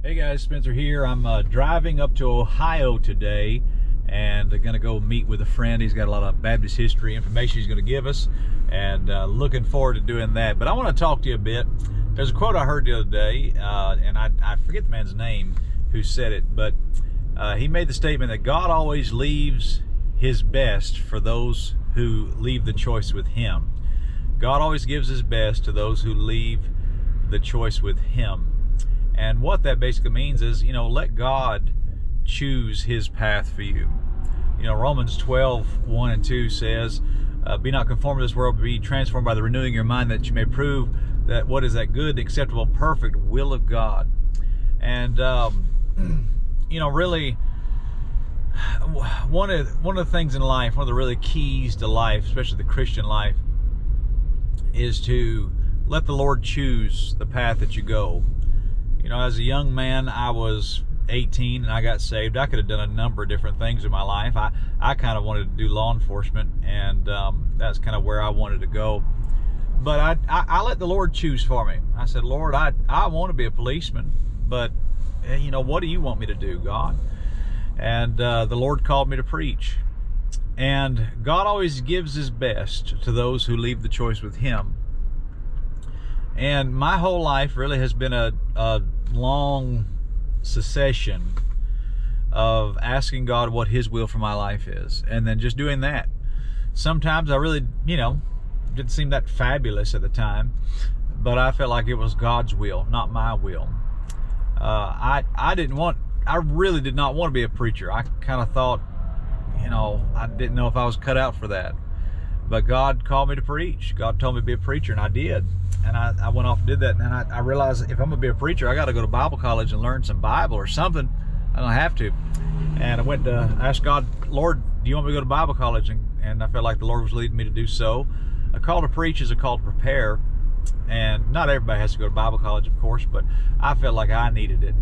Hey guys, Spencer here. I'm driving up to Ohio today and going to go meet with a friend. He's got a lot of Baptist history information he's going to give us, and looking forward to doing that. But I want to talk to you a bit. There's a quote I heard the other day, and I forget the man's name who said it, but he made the statement that God always leaves his best for those who leave the choice with him. God always gives his best to those who leave the choice with him. And what that basically means is, let God choose his path for you. Romans 12:1 and 2 says, be not conformed to this world, but be transformed by the renewing of your mind, that you may prove that what is that good, acceptable, perfect will of God. And, really, one of the things in life, one of the really keys to life, especially the Christian life, is to let the Lord choose the path that you go. As a young man, I was 18 and I got saved. I could have done a number of different things in my life. I kind of wanted to do law enforcement, and that's kind of where I wanted to go. But I let the Lord choose for me. I said, Lord, I want to be a policeman, but what do you want me to do, God? And the Lord called me to preach. And God always gives his best to those who leave the choice with him. And my whole life really has been a long succession of asking God what his will for my life is, and then just doing that. Sometimes I really, didn't seem that fabulous at the time, but I felt like it was God's will, not my will. I really did not want to be a preacher. I kind of thought, I didn't know if I was cut out for that. But God called me to preach. God told me to be a preacher, and I did. And I went off and did that. And then I realized if I'm going to be a preacher, I got to go to Bible college and learn some Bible or something. I don't have to. And I went to ask God, Lord, do you want me to go to Bible college? And I felt like the Lord was leading me to do so. A call to preach is a call to prepare. And not everybody has to go to Bible college, of course, but I felt like I needed it.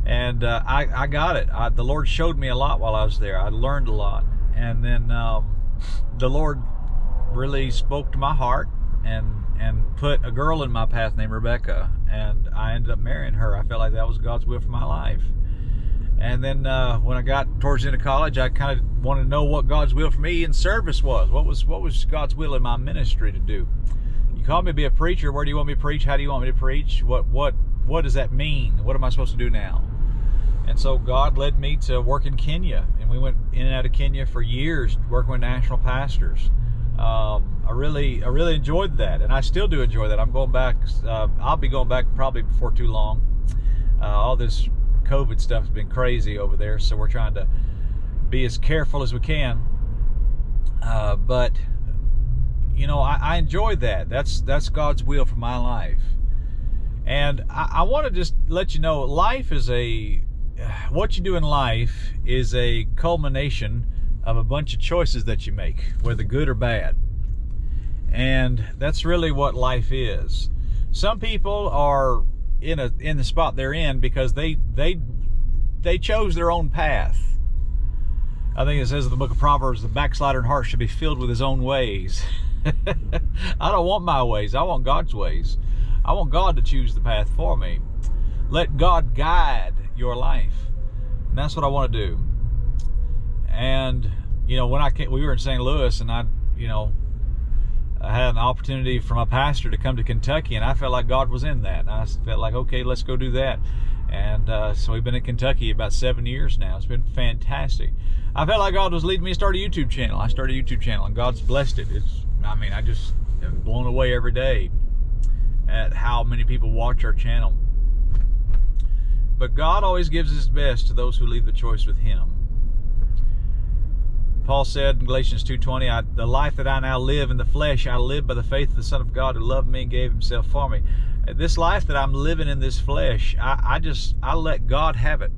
And I got it. The Lord showed me a lot while I was there. I learned a lot. And then the Lord really spoke to my heart and put a girl in my path named Rebecca, and I ended up marrying her. I felt like that was God's will for my life. And then when I got towards the end of college, I kind of wanted to know what God's will for me in service was. What was God's will in my ministry to do? You called me to be a preacher. Where do you want me to preach? How do you want me to preach? What does that mean? What am I supposed to do now? And so God led me to work in Kenya, and we went in and out of Kenya for years working with national pastors. I really enjoyed that, and I still do enjoy that. I'm going back. I'll be going back probably before too long. All this COVID stuff has been crazy over there, so we're trying to be as careful as we can. But I enjoyed that. That's God's will for my life. And I want to just let you know, life is what you do in life is a culmination of a bunch of choices that you make, whether good or bad. And that's really what life is. Some people are in the spot they're in because they chose their own path. I think it says in the book of Proverbs, the backslider in heart should be filled with his own ways. I don't want my ways. I want God's ways. I want God to choose the path for me. Let God guide your life. And that's what I want to do. And, when we were in St. Louis, and I had an opportunity from a pastor to come to Kentucky, and I felt like God was in that. And I felt like, okay, let's go do that. And so we've been in Kentucky about 7 years now. It's been fantastic. I felt like God was leading me to start a YouTube channel. I started a YouTube channel, and God's blessed it. I just am blown away every day at how many people watch our channel. But God always gives his best to those who leave the choice with him. Paul said in Galatians 2:20, the life that I now live in the flesh, I live by the faith of the Son of God who loved me and gave himself for me. This life that I'm living in this flesh, I let God have it.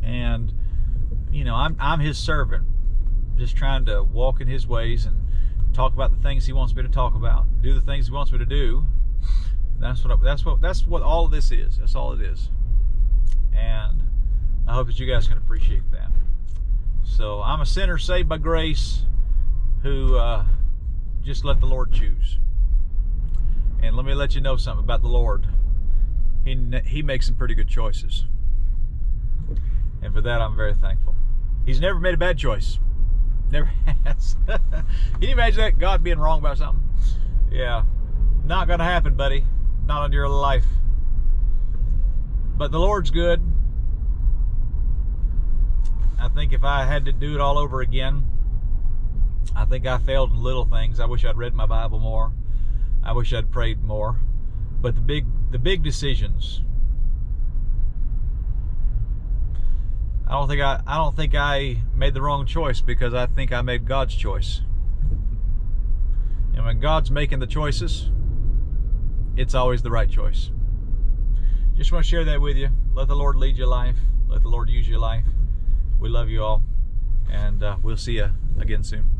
And, I'm his servant, just trying to walk in his ways and talk about the things he wants me to talk about, do the things he wants me to do. That's what all of this is. That's all it is. And I hope that you guys can appreciate that. So I'm a sinner saved by grace who just let the Lord choose. And let me let you know something about the Lord. He makes some pretty good choices. And for that, I'm very thankful. He's never made a bad choice. Never has. Can you imagine that? God being wrong about something? Yeah. Not going to happen, buddy. Not on your life. But the Lord's good. I think if I had to do it all over again, I think I failed in little things. I wish I'd read my Bible more. I wish I'd prayed more. But the big decisions, I don't think I made the wrong choice, because I think I made God's choice. And when God's making the choices, it's always the right choice. Just want to share that with you. Let the Lord lead your life. Let the Lord use your life. We love you all, and we'll see you again soon.